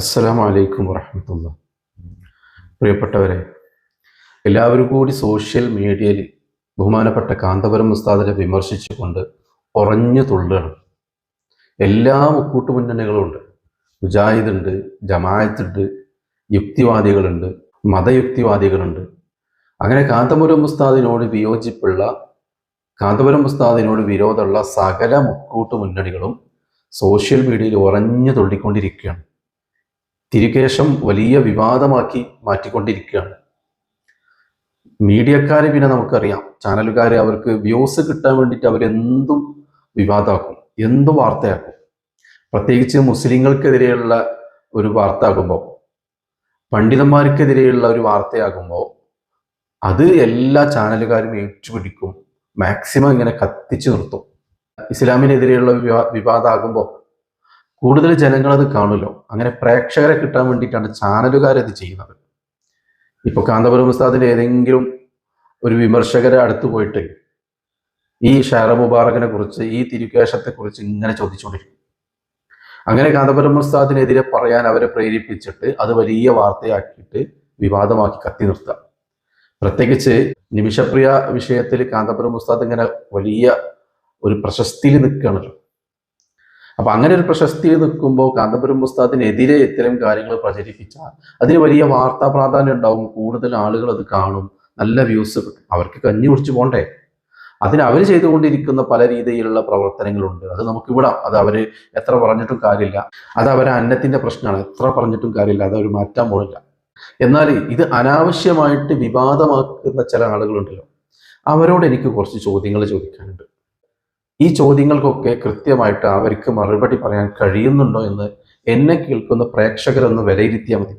അസ്സലാമു അലൈക്കും വറഹ്മത്തുള്ളാ. പ്രിയപ്പെട്ടവരെ, എല്ലാവരും കൂടി സോഷ്യൽ മീഡിയയിൽ ബഹുമാനപ്പെട്ട കാന്തപുരം ഉസ്താദിനെ വിമർശിച്ചുകൊണ്ട് ഉറഞ്ഞു തുള്ളുകയാണ്. എല്ലാ മുക്കൂട്ടു മുന്നണികളും ഉണ്ട്. മുജാഹിദുണ്ട്, ജമാഅത്തുണ്ട്, യുക്തിവാദികളുണ്ട്, മതയുക്തിവാദികളുണ്ട്. അങ്ങനെ കാന്തപുരം ഉസ്താദിനോട് വിയോജിപ്പുള്ള, കാന്തപുരം ഉസ്താദിനോട് വിരോധമുള്ള സകല മുക്കൂട്ടു മുന്നണികളും സോഷ്യൽ മീഡിയയിൽ ഉറഞ്ഞു തുള്ളിക്കൊണ്ടിരിക്കുകയാണ്. തിരുകേശം വലിയ വിവാദമാക്കി മാറ്റിക്കൊണ്ടിരിക്കുകയാണ്. മീഡിയക്കാരെ പിന്നെ നമുക്കറിയാം, ചാനലുകാരെ അവർക്ക് വ്യൂസ് കിട്ടാൻ വേണ്ടിയിട്ട് അവരെന്തും വിവാദമാക്കും, എന്തും വാർത്തയാക്കും. പ്രത്യേകിച്ച് മുസ്ലിങ്ങൾക്കെതിരെയുള്ള ഒരു വാർത്ത ആകുമ്പോൾ, പണ്ഡിതന്മാർക്കെതിരെയുള്ള ഒരു വാർത്തയാകുമ്പോൾ അത് എല്ലാ ചാനലുകാരും ഏറ്റുപിടിക്കും, മാക്സിമം ഇങ്ങനെ കത്തിച്ചു നിർത്തും. ഇസ്ലാമിനെതിരെയുള്ള വിവാദമാകുമ്പോൾ കൂടുതൽ ജനങ്ങൾ അത് കാണുമല്ലോ. അങ്ങനെ പ്രേക്ഷകരെ കിട്ടാൻ വേണ്ടിയിട്ടാണ് ചാനലുകാരത് ചെയ്യുന്നത്. ഇപ്പോൾ കാന്തപുരം ഉസ്താദിന്റെ ഏതെങ്കിലും ഒരു വിമർശകരെ അടുത്ത് പോയിട്ട് ഈ ഷാറ മുബാറക്കിനെ കുറിച്ച്, ഈ തിരുകേശത്തെക്കുറിച്ച് ഇങ്ങനെ ചോദിച്ചുകൊണ്ടിരിക്കും. അങ്ങനെ കാന്തപുരം ഉസ്താദിനെതിരെ പറയാൻ അവരെ പ്രേരിപ്പിച്ചിട്ട് അത് വലിയ വാർത്തയാക്കിയിട്ട് വിവാദമാക്കി കത്തി നിർത്തുക. പ്രത്യേകിച്ച് നിമിഷപ്രിയ വിഷയത്തിൽ കാന്തപുരം ഉസ്താദ് ഇങ്ങനെ വലിയ ഒരു പ്രശസ്തിയിൽ നിൽക്കുകയാണല്ലോ. അപ്പൊ അങ്ങനെ ഒരു പ്രശസ്തിയിൽ നിൽക്കുമ്പോൾ കാന്തപുരം ഉസ്താദിനെതിരെ ഇത്തരം കാര്യങ്ങൾ പ്രചരിപ്പിച്ചാൽ അതിന് വലിയ വാർത്താ പ്രാധാന്യം ഉണ്ടാവും, കൂടുതൽ ആളുകൾ അത് കാണും, നല്ല വ്യൂസ് കിട്ടും. അവർക്ക് കഞ്ഞി കുടിച്ചു പോണ്ടേ? അതിന് അവർ ചെയ്തുകൊണ്ടിരിക്കുന്ന പല രീതിയിലുള്ള പ്രവർത്തനങ്ങളുണ്ട്. അത് നമുക്ക് വിടാം. അത് അവര് എത്ര പറഞ്ഞിട്ടും കാര്യമില്ല. അത് അവരെ അന്നത്തിന്റെ പ്രശ്നമാണ്. എത്ര പറഞ്ഞിട്ടും കാര്യമില്ല, അത് അവർ മാറ്റാൻ പോകില്ല. എന്നാൽ ഇത് അനാവശ്യമായിട്ട് വിവാദമാക്കുന്ന ചില ആളുകളുണ്ടല്ലോ, അവരോട് എനിക്ക് കുറച്ച് ചോദ്യങ്ങൾ ചോദിക്കാനുണ്ട്. ഈ ചോദ്യങ്ങൾക്കൊക്കെ കൃത്യമായിട്ട് അവർക്ക് മറുപടി പറയാൻ കഴിയുന്നുണ്ടോ എന്ന് എന്നെ കേൾക്കുന്ന പ്രേക്ഷകരൊന്ന് വിലയിരുത്തിയാൽ മതി.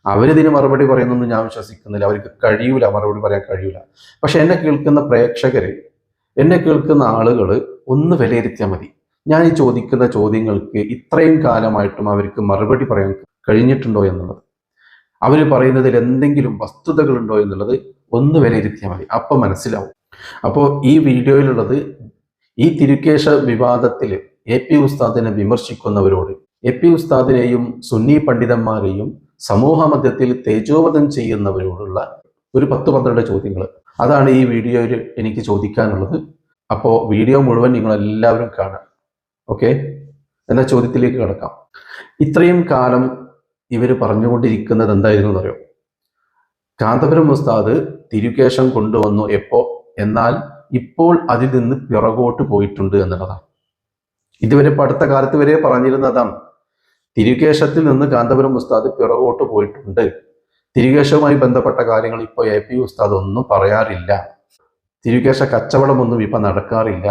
അവരിതിന് മറുപടി പറയുന്നൊന്നും ഞാൻ വിശ്വസിക്കുന്നില്ല. അവർക്ക് കഴിയൂല, മറുപടി പറയാൻ കഴിയൂല. പക്ഷെ എന്നെ കേൾക്കുന്ന പ്രേക്ഷകര്, എന്നെ കേൾക്കുന്ന ആളുകൾ ഒന്ന് വിലയിരുത്തിയാൽ മതി. ഞാൻ ഈ ചോദിക്കുന്ന ചോദ്യങ്ങൾക്ക് ഇത്രയും കാലമായിട്ടും അവർക്ക് മറുപടി പറയാൻ കഴിഞ്ഞിട്ടുണ്ടോ എന്നുള്ളത്, അവർ പറയുന്നതിൽ എന്തെങ്കിലും വസ്തുതകളുണ്ടോ എന്നുള്ളത് ഒന്ന് വിലയിരുത്തിയാൽ മതി. അപ്പം മനസ്സിലാവും. അപ്പോൾ ഈ വീഡിയോയിലുള്ളത് ഈ തിരുകേശ വിവാദത്തിൽ എ.പി. ഉസ്താദിനെ വിമർശിക്കുന്നവരോട്, എ.പി. ഉസ്താദിനെയും സുന്നി പണ്ഡിതന്മാരെയും സമൂഹ മധ്യത്തിൽ തേജോവധം ചെയ്യുന്നവരോടുള്ള ഒരു 10-12 ചോദ്യങ്ങൾ. അതാണ് ഈ വീഡിയോയിൽ എനിക്ക് ചോദിക്കാനുള്ളത്. അപ്പോൾ വീഡിയോ മുഴുവൻ നിങ്ങളെല്ലാവരും കാണാം. ഓക്കെ, എന്ന ചോദ്യത്തിലേക്ക് കിടക്കാം. ഇത്രയും കാലം ഇവർ പറഞ്ഞുകൊണ്ടിരിക്കുന്നത് എന്തായിരുന്നു എന്നറിയോ? കാന്തപുരം ഉസ്താദ് തിരുകേശം കൊണ്ടുവന്നു എപ്പോ, എന്നാൽ ഇപ്പോൾ അതിൽ നിന്ന് പിറകോട്ട് പോയിട്ടുണ്ട് എന്നുള്ളതാണ്. ഇതുവരെ അടുത്ത കാലത്ത് വരെ പറഞ്ഞിരുന്നതാണ്. തിരുകേശത്തിൽ നിന്ന് കാന്തപുരം ഉസ്താദ് പിറകോട്ട് പോയിട്ടുണ്ട്. തിരുകേശവുമായി ബന്ധപ്പെട്ട കാര്യങ്ങൾ ഇപ്പോൾ എ.പി. ഉസ്താദ് ഒന്നും പറയാറില്ല. തിരുകേശ കച്ചവടമൊന്നും ഇപ്പൊ നടക്കാറില്ല.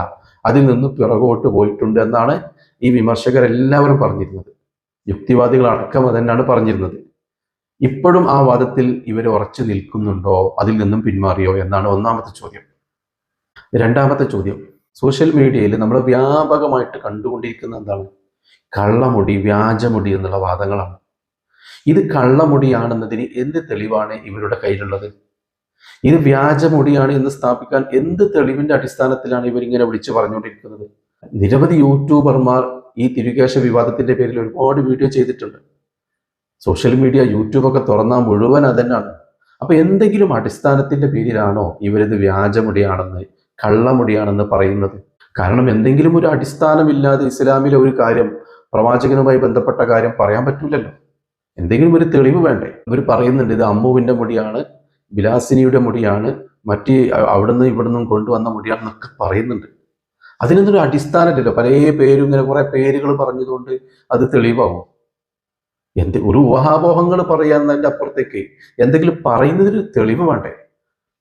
അതിൽ നിന്ന് പിറകോട്ട് പോയിട്ടുണ്ട് എന്നാണ് ഈ വിമർശകരെല്ലാവരും പറഞ്ഞിരുന്നത്. യുക്തിവാദികൾ അടക്കം അതന്നെയാണ് പറഞ്ഞിരുന്നത്. ഇപ്പോഴും ആ വാദത്തിൽ ഇവർ ഉറച്ചു നിൽക്കുന്നുണ്ടോ, അതിൽ നിന്നും പിന്മാറിയോ എന്നാണ് ഒന്നാമത്തെ ചോദ്യം. രണ്ടാമത്തെ ചോദ്യം, സോഷ്യൽ മീഡിയയിൽ നമ്മൾ വ്യാപകമായിട്ട് കണ്ടുകൊണ്ടിരിക്കുന്ന എന്താണ്? കള്ളമുടി, വ്യാജമുടി എന്നുള്ള വാദങ്ങളാണ്. ഇത് കള്ളമുടിയാണെന്നതിന് എന്ത് തെളിവാണ് ഇവരുടെ കയ്യിലുള്ളത്? ഇത് വ്യാജമുടിയാണ് എന്ന് സ്ഥാപിക്കാൻ എന്ത് തെളിവിന്റെ അടിസ്ഥാനത്തിലാണ് ഇവരിങ്ങനെ വിളിച്ചു പറഞ്ഞുകൊണ്ടിരിക്കുന്നത്? നിരവധി യൂട്യൂബർമാർ ഈ തിരുകേശ വിവാദത്തിന്റെ പേരിൽ ഒരുപാട് വീഡിയോ ചെയ്തിട്ടുണ്ട്. സോഷ്യൽ മീഡിയ, യൂട്യൂബൊക്കെ തുറന്നാൽ മുഴുവൻ അതന്നെയാണ്. അപ്പൊ എന്തെങ്കിലും അടിസ്ഥാനത്തിന്റെ പേരിലാണോ ഇവരിത് വ്യാജമുടിയാണെന്ന്, കള്ളമുടിയാണെന്ന് പറയുന്നത്? കാരണം എന്തെങ്കിലും ഒരു അടിസ്ഥാനമില്ലാതെ ഇസ്ലാമിലെ ഒരു കാര്യം, പ്രവാചകനുമായി ബന്ധപ്പെട്ട കാര്യം പറയാൻ പറ്റൂലല്ലോ. എന്തെങ്കിലും ഒരു തെളിവ് വേണ്ടേ? ഇവർ പറയുന്നുണ്ട് ഇത് അമ്മുവിന്റെ മുടിയാണ്, ബിലാസിനിയുടെ മുടിയാണ്, മറ്റ് അവിടുന്ന് ഇവിടുന്നും കൊണ്ടുവന്ന മുടിയാണെന്നൊക്കെ പറയുന്നുണ്ട്. അതിനൊന്നൊരു അടിസ്ഥാനമില്ലല്ലോ. പല പേരും ഇങ്ങനെ കുറെ പേരുകൾ പറഞ്ഞതുകൊണ്ട് അത് തെളിവാകും? ഒരു ഊഹാപോഹങ്ങൾ പറയാന്നതിൻ്റെ അപ്പുറത്തേക്ക് എന്തെങ്കിലും പറയുന്നതിന് തെളിവ് വേണ്ടേ?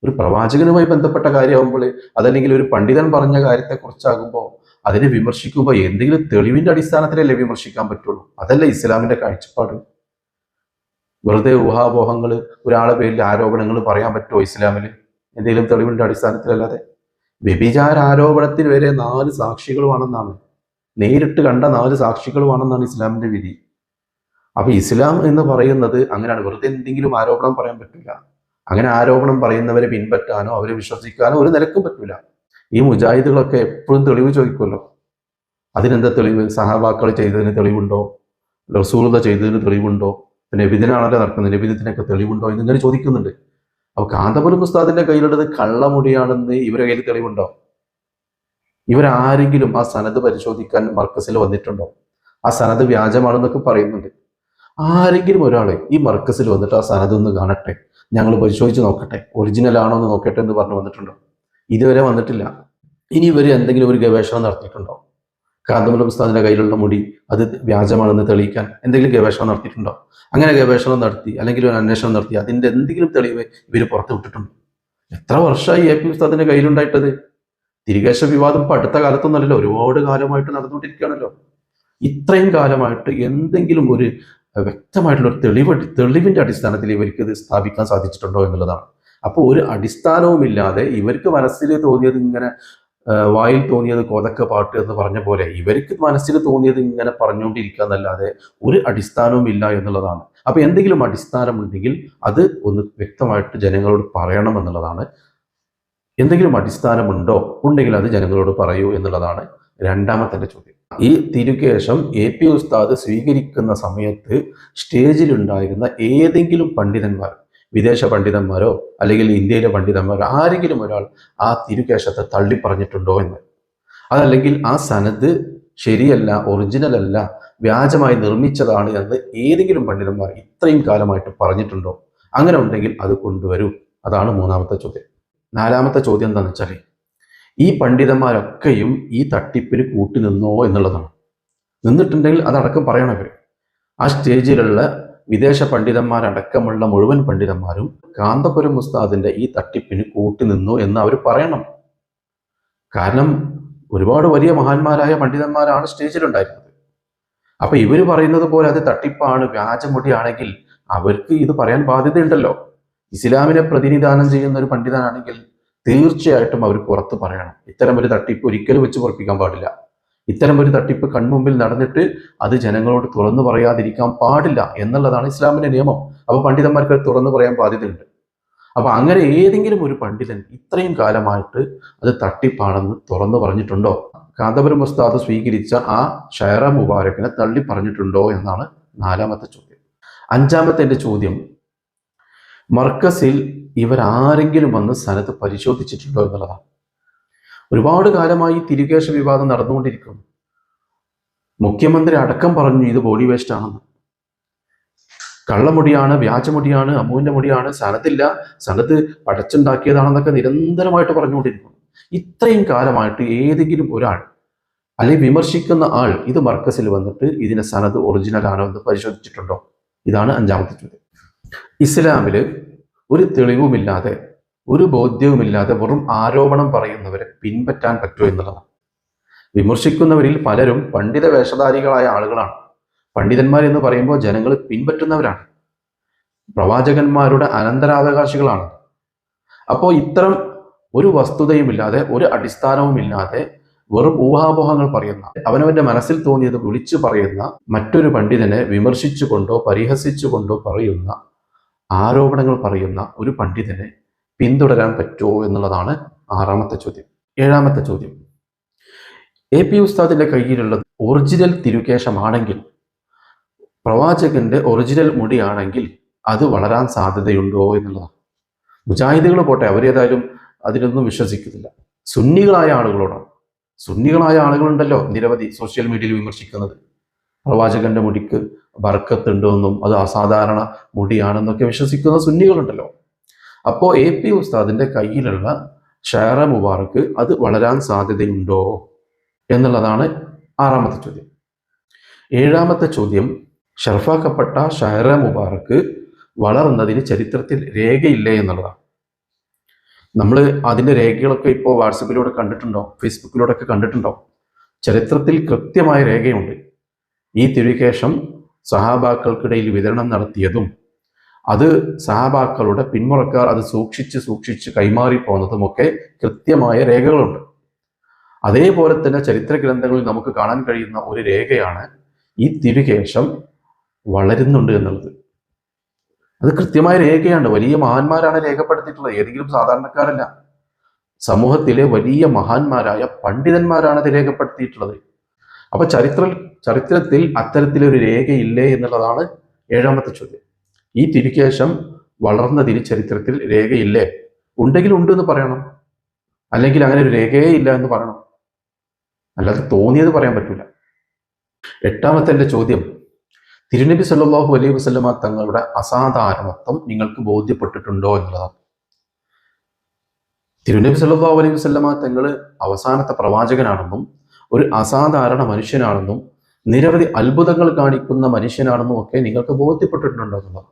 ഒരു പ്രവാചകനുമായി ബന്ധപ്പെട്ട കാര്യമാകുമ്പോൾ, അതല്ലെങ്കിൽ ഒരു പണ്ഡിതൻ പറഞ്ഞ കാര്യത്തെക്കുറിച്ചാകുമ്പോൾ അതിനെ വിമർശിക്കുമ്പോൾ എന്തെങ്കിലും തെളിവിന്റെ അടിസ്ഥാനത്തിലല്ലേ വിമർശിക്കാൻ പറ്റുള്ളൂ. അതല്ല ഇസ്ലാമിന്റെ കാഴ്ചപ്പാട്. വെറുതെ ഊഹാപോഹങ്ങൾ, ഒരാളെ പേരിൽ ആരോപണങ്ങൾ പറയാൻ പറ്റുമോ ഇസ്ലാമിൽ? എന്തെങ്കിലും തെളിവിന്റെ അടിസ്ഥാനത്തിലല്ലാതെ. വ്യഭിചാര ആരോപണത്തിന് വരെ 4 സാക്ഷികൾ വേണമെന്നാണ്, നേരിട്ട് കണ്ട 4 സാക്ഷികൾ വേണമെന്നാണ് ഇസ്ലാമിന്റെ വിധി. അപ്പൊ ഇസ്ലാം എന്ന് പറയുന്നത് അങ്ങനെയാണ്. വെറുതെ എന്തെങ്കിലും ആരോപണം പറയാൻ പറ്റില്ല. അങ്ങനെ ആരോപണം പറയുന്നവരെ പിൻപറ്റാനോ അവരെ വിശ്വസിക്കാനോ ഒരു നിലക്കും പറ്റില്ല. ഈ മുജാഹിദുകളൊക്കെ എപ്പോഴും തെളിവ് ചോദിക്കുമല്ലോ. അതിനെന്താ തെളിവ്? സഹാബാക്കൾ ചെയ്തതിന് തെളിവുണ്ടോ? റസൂലുള്ളാഹി ചെയ്തതിന് തെളിവുണ്ടോ, നബിദിനാണല്ലോ നടക്കുന്നത്, നബിദിനത്തിനൊക്കെ തെളിവുണ്ടോ എന്നിങ്ങനെ ചോദിക്കുന്നുണ്ട്. അപ്പോൾ കാന്തപുരം ഉസ്താദിന്റെ കയ്യിലുള്ളത് കള്ളമുടിയാണെന്ന് ഇവരുടെ കയ്യിൽ തെളിവുണ്ടോ? ഇവരാരെങ്കിലും ആ സനത് പരിശോധിക്കാൻ മർക്കസിൽ വന്നിട്ടുണ്ടോ? ആ സനത് വ്യാജമാണെന്നൊക്കെ പറയുന്നുണ്ട്. ആരെങ്കിലും ഒരാൾ ഈ മർക്കസിൽ വന്നിട്ട് ആ സനത് ഒന്ന് കാണട്ടെ, ഞങ്ങൾ പരിശോധിച്ച് നോക്കട്ടെ, ഒറിജിനൽ ആണോ എന്ന് നോക്കട്ടെ എന്ന് പറഞ്ഞു വന്നിട്ടുണ്ടോ? ഇതുവരെ വന്നിട്ടില്ല. ഇനി ഇവർ എന്തെങ്കിലും ഒരു ഗവേഷണം നടത്തിയിട്ടുണ്ടോ? കാന്തപുരം ഉസ്താദിന്റെ കയ്യിലുള്ള മുടി അത് വ്യാജമാണെന്ന് തെളിയിക്കാൻ എന്തെങ്കിലും ഗവേഷണം നടത്തിയിട്ടുണ്ടോ? അങ്ങനെ ഗവേഷണം നടത്തി അല്ലെങ്കിൽ ഒരു അന്വേഷണം നടത്തി അതിന്റെ എന്തെങ്കിലും തെളിവ് ഇവർ പുറത്തു വിട്ടിട്ടുണ്ടോ? എത്ര വർഷമായി AP ഉസ്താദിന്റെ കയ്യിലുണ്ടായിട്ടത്? തിരികേശ വിവാദം ഇപ്പൊ അടുത്ത കാലത്തൊന്നുമല്ലല്ലോ, ഒരുപാട് കാലമായിട്ട് നടന്നുകൊണ്ടിരിക്കുകയാണല്ലോ. ഇത്രയും കാലമായിട്ട് എന്തെങ്കിലും ഒരു വ്യക്തമായിട്ടുള്ള ഒരു തെളിവിന്റെ അടിസ്ഥാനത്തിൽ ഇവർക്ക് ഇത് സ്ഥാപിക്കാൻ സാധിച്ചിട്ടുണ്ടോ എന്നുള്ളതാണ്. അപ്പോൾ ഒരു അടിസ്ഥാനവുമില്ലാതെ ഇവർക്ക് മനസ്സിൽ തോന്നിയത് ഇങ്ങനെ വായിൽ തോന്നിയത് കൊതക്ക പാട്ട് എന്ന് പറഞ്ഞ പോലെ ഇവർക്ക് മനസ്സിൽ തോന്നിയത് ഇങ്ങനെ പറഞ്ഞുകൊണ്ടിരിക്കുക എന്നല്ലാതെ ഒരു അടിസ്ഥാനവും ഇല്ല എന്നുള്ളതാണ്. അപ്പൊ എന്തെങ്കിലും അടിസ്ഥാനമുണ്ടെങ്കിൽ അത് ഒന്ന് വ്യക്തമായിട്ട് ജനങ്ങളോട് പറയണം എന്നുള്ളതാണ്. എന്തെങ്കിലും അടിസ്ഥാനമുണ്ടോ, ഉണ്ടെങ്കിൽ അത് ജനങ്ങളോട് പറയൂ എന്നുള്ളതാണ് രണ്ടാമത്തെ ചോദ്യം. ഈ തിരുകേശം AP ഉസ്താദ് സ്വീകരിക്കുന്ന സമയത്ത് സ്റ്റേജിലുണ്ടായിരുന്ന ഏതെങ്കിലും പണ്ഡിതന്മാർ, വിദേശ പണ്ഡിതന്മാരോ അല്ലെങ്കിൽ ഇന്ത്യയിലെ പണ്ഡിതന്മാരോ ആരെങ്കിലും ഒരാൾ ആ തിരുകേശത്തെ തള്ളി പറഞ്ഞിട്ടുണ്ടോ എന്ന്, അതല്ലെങ്കിൽ ആ സനത് ശരിയല്ല, ഒറിജിനൽ അല്ല, വ്യാജമായി നിർമ്മിച്ചതാണ് എന്ന് ഏതെങ്കിലും പണ്ഡിതന്മാർ ഇത്രയും കാലമായിട്ട് പറഞ്ഞിട്ടുണ്ടോ? അങ്ങനെ ഉണ്ടെങ്കിൽ അത് കൊണ്ടുവരൂ. അതാണ് മൂന്നാമത്തെ ചോദ്യം. നാലാമത്തെ ചോദ്യം എന്താണെന്ന് വെച്ചാൽ ഈ പണ്ഡിതന്മാരൊക്കെയും ഈ തട്ടിപ്പിന് കൂട്ടുനിന്നോ എന്നുള്ളതാണ്. നിന്നിട്ടുണ്ടെങ്കിൽ അതടക്കം പറയണം. അവർ ആ സ്റ്റേജിലുള്ള വിദേശ പണ്ഡിതന്മാരടക്കമുള്ള മുഴുവൻ പണ്ഡിതന്മാരും കാന്തപുരം ഉസ്താദിന്റെ ഈ തട്ടിപ്പിന് കൂട്ടുനിന്നു എന്ന് അവർ പറയണം. കാരണം ഒരുപാട് വലിയ മഹാന്മാരായ പണ്ഡിതന്മാരാണ് സ്റ്റേജിലുണ്ടായിരുന്നത്. അപ്പൊ ഇവർ പറയുന്നത് പോലെ അത് തട്ടിപ്പാണ്, വ്യാജമുടിയാണെങ്കിൽ അവർക്ക് ഇത് പറയാൻ ബാധ്യതയുണ്ടല്ലോ. ഇസ്ലാമിനെ പ്രതിനിധാനം ചെയ്യുന്ന ഒരു പണ്ഡിതനാണെങ്കിൽ തീർച്ചയായിട്ടും അവർ പുറത്ത് പറയണം. ഇത്തരം ഒരു തട്ടിപ്പ് ഒരിക്കലും വെച്ച് പൊറപ്പിക്കാൻ പാടില്ല. ഇത്തരം ഒരു തട്ടിപ്പ് കൺമുമ്പിൽ നടന്നിട്ട് അത് ജനങ്ങളോട് തുറന്നു പറയാതിരിക്കാൻ പാടില്ല എന്നുള്ളതാണ് ഇസ്ലാമിന്റെ നിയമം. അപ്പൊ പണ്ഡിതന്മാർക്ക് തുറന്നു പറയാൻ ബാധ്യതയുണ്ട്. അപ്പൊ അങ്ങനെ ഏതെങ്കിലും ഒരു പണ്ഡിതൻ ഇത്രയും കാലമായിട്ട് അത് തട്ടിപ്പാണെന്ന് തുറന്നു പറഞ്ഞിട്ടുണ്ടോ? കാന്തപുരം ഉസ്താദ് സ്വീകരിച്ച ആ ഷൈറ മുബാരക്കിനെ തള്ളി പറഞ്ഞിട്ടുണ്ടോ എന്നാണ് നാലാമത്തെ ചോദ്യം. അഞ്ചാമത്തെ ചോദ്യം, മർക്കസിൽ ഇവരാരെങ്കിലും വന്ന് സനത് പരിശോധിച്ചിട്ടുണ്ടോ എന്നുള്ളതാണ്. ഒരുപാട് കാലമായി തിരുകേശ വിവാദം നടന്നുകൊണ്ടിരിക്കുന്നു. മുഖ്യമന്ത്രി അടക്കം പറഞ്ഞു ഇത് ബോഡി വേസ്റ്റ് ആണെന്ന്, കള്ളമുടിയാണ്, വ്യാജമുടിയാണ്, അമ്മുവിന്റെ മുടിയാണ്, സനത്തില്ല, സനത്ത് പടച്ചുണ്ടാക്കിയതാണെന്നൊക്കെ നിരന്തരമായിട്ട് പറഞ്ഞുകൊണ്ടിരിക്കുന്നു. ഇത്രയും കാലമായിട്ട് ഏതെങ്കിലും ഒരാൾ അല്ലെങ്കിൽ വിമർശിക്കുന്ന ആൾ ഇത് മർക്കസിൽ വന്നിട്ട് ഇതിനെ സനത് ഒറിജിനൽ ആണോ എന്ന് പരിശോധിച്ചിട്ടുണ്ടോ? ഇതാണ് അഞ്ചാമത്തെ ചോദ്യം. ഇസ്ലാമില് ഒരു തെളിവുമില്ലാതെ ഒരു ബോധ്യവുമില്ലാതെ വെറും ആരോപണം പറയുന്നവരെ പിൻപറ്റാൻ പറ്റുമോ എന്നുള്ളതാണ്. വിമർശിക്കുന്നവരിൽ പലരും പണ്ഡിത വേഷധാരികളായ ആളുകളാണ്. പണ്ഡിതന്മാരെന്ന് പറയുമ്പോൾ ജനങ്ങൾ പിൻപറ്റുന്നവരാണ്, പ്രവാചകന്മാരുടെ അനന്തരാവകാശികളാണ്. അപ്പോൾ ഇത്തരം ഒരു വസ്തുതയുമില്ലാതെ ഒരു അടിസ്ഥാനവുമില്ലാതെ വെറും ഊഹാപോഹങ്ങൾ പറയുന്ന, അവനവന്റെ മനസ്സിൽ തോന്നിയത് വിളിച്ചു പറയുന്ന മറ്റൊരു പണ്ഡിതനെ വിമർശിച്ചുകൊണ്ടോ പരിഹസിച്ചുകൊണ്ടോ പറയുന്ന, ആരോപണങ്ങൾ പറയുന്ന ഒരു പണ്ഡിതനെ പിന്തുടരാൻ പറ്റുമോ എന്നുള്ളതാണ് ആറാമത്തെ ചോദ്യം. ഏഴാമത്തെ ചോദ്യം, AP ഉസ്താദിന്റെ കയ്യിലുള്ളത് ഒറിജിനൽ തിരുകേശമാണെങ്കിൽ, പ്രവാചകന്റെ ഒറിജിനൽ മുടിയാണെങ്കിൽ അത് വളരാൻ സാധ്യതയുണ്ടോ എന്നുള്ളതാണ്. മുജാഹിദുകൾ പോട്ടെ, അവരേതായാലും അതിലൊന്നും വിശ്വസിക്കുന്നില്ല. സുന്നികളായ ആളുകളോടാണ്. സുന്നികളായ ആളുകളുണ്ടല്ലോ നിരവധി സോഷ്യൽ മീഡിയയിൽ വിമർശിക്കുന്നത്, പ്രവാചകന്റെ മുടിക്ക് ബർക്കത്തുണ്ടെന്നും അത് അസാധാരണ മുടിയാണെന്നൊക്കെ വിശ്വസിക്കുന്ന സുന്നികളുണ്ടല്ലോ. അപ്പോൾ AP ഉസ്താദിന്റെ കയ്യിലുള്ള ഷൈറ മുബാറക്ക് അത് വളരാൻ സാധ്യതയുണ്ടോ എന്നുള്ളതാണ് ആറാമത്തെ ചോദ്യം. ഏഴാമത്തെ ചോദ്യം, ഷർഫാക്കപ്പെട്ട ഷൈറ മുബാറക്ക് വളർന്നതിന് ചരിത്രത്തിൽ രേഖയില്ലേ എന്നുള്ളതാണ്. നമ്മൾ അതിൻ്റെ രേഖകളൊക്കെ ഇപ്പോൾ വാട്സപ്പിലൂടെ കണ്ടിട്ടുണ്ടോ, ഫേസ്ബുക്കിലൂടെ ഒക്കെ കണ്ടിട്ടുണ്ടോ? ചരിത്രത്തിൽ കൃത്യമായ രേഖയുണ്ട്. ഈ തിരുകേശം സഹാബാക്കൾക്കിടയിൽ വിതരണം നടത്തിയതും അത് സഹാബാക്കളുടെ പിന്മുറക്കാർ അത് സൂക്ഷിച്ച് കൈമാറി പോകുന്നതുമൊക്കെ കൃത്യമായ രേഖകളുണ്ട്. അതേപോലെ തന്നെ ചരിത്ര ഗ്രന്ഥങ്ങളിൽ നമുക്ക് കാണാൻ കഴിയുന്ന ഒരു രേഖയാണ് ഈ തിരുകേശം വളരുന്നുണ്ട് എന്നുള്ളത്. അത് കൃത്യമായ രേഖയാണ്. വലിയ മഹാന്മാരാണ് രേഖപ്പെടുത്തിയിട്ടുള്ളത്, ഏതെങ്കിലും സാധാരണക്കാരല്ല. സമൂഹത്തിലെ വലിയ മഹാന്മാരായ പണ്ഡിതന്മാരാണ് അത് രേഖപ്പെടുത്തിയിട്ടുള്ളത്. അപ്പൊ ചരിത്രത്തിൽ അത്തരത്തിലൊരു രേഖയില്ലേ എന്നുള്ളതാണ് ഏഴാമത്തെ ചോദ്യം. ഈ തിരുശേഷം വളർന്നതിന് ചരിത്രത്തിൽ രേഖയില്ലേ? ഉണ്ടെങ്കിൽ ഉണ്ട് എന്ന് പറയണം, അല്ലെങ്കിൽ അങ്ങനെ ഒരു രേഖയേ ഇല്ല എന്ന് പറയണം. അല്ലാതെ തോന്നിയത് പറയാൻ പറ്റൂല. എട്ടാമത്തെ എൻ്റെ ചോദ്യം, തിരുനബി സല്ലല്ലാഹു അലൈഹി വസല്ലമ തങ്ങളുടെ അസാധാരണത്വം നിങ്ങൾക്ക് ബോധ്യപ്പെട്ടിട്ടുണ്ടോ എന്നുള്ളതാണ്. തിരുനബി സല്ലല്ലാഹു അലൈഹി വസല്ലമ തങ്ങൾ അവസാനത്തെ പ്രവാചകനാണെന്നും ഒരു അസാധാരണ മനുഷ്യനാണെന്നും നിരവധി അത്ഭുതങ്ങൾ കാണിക്കുന്ന മനുഷ്യനാണെന്നും ഒക്കെ നിങ്ങൾക്ക് ബോധ്യപ്പെട്ടിട്ടുണ്ടോ എന്നുള്ളത്.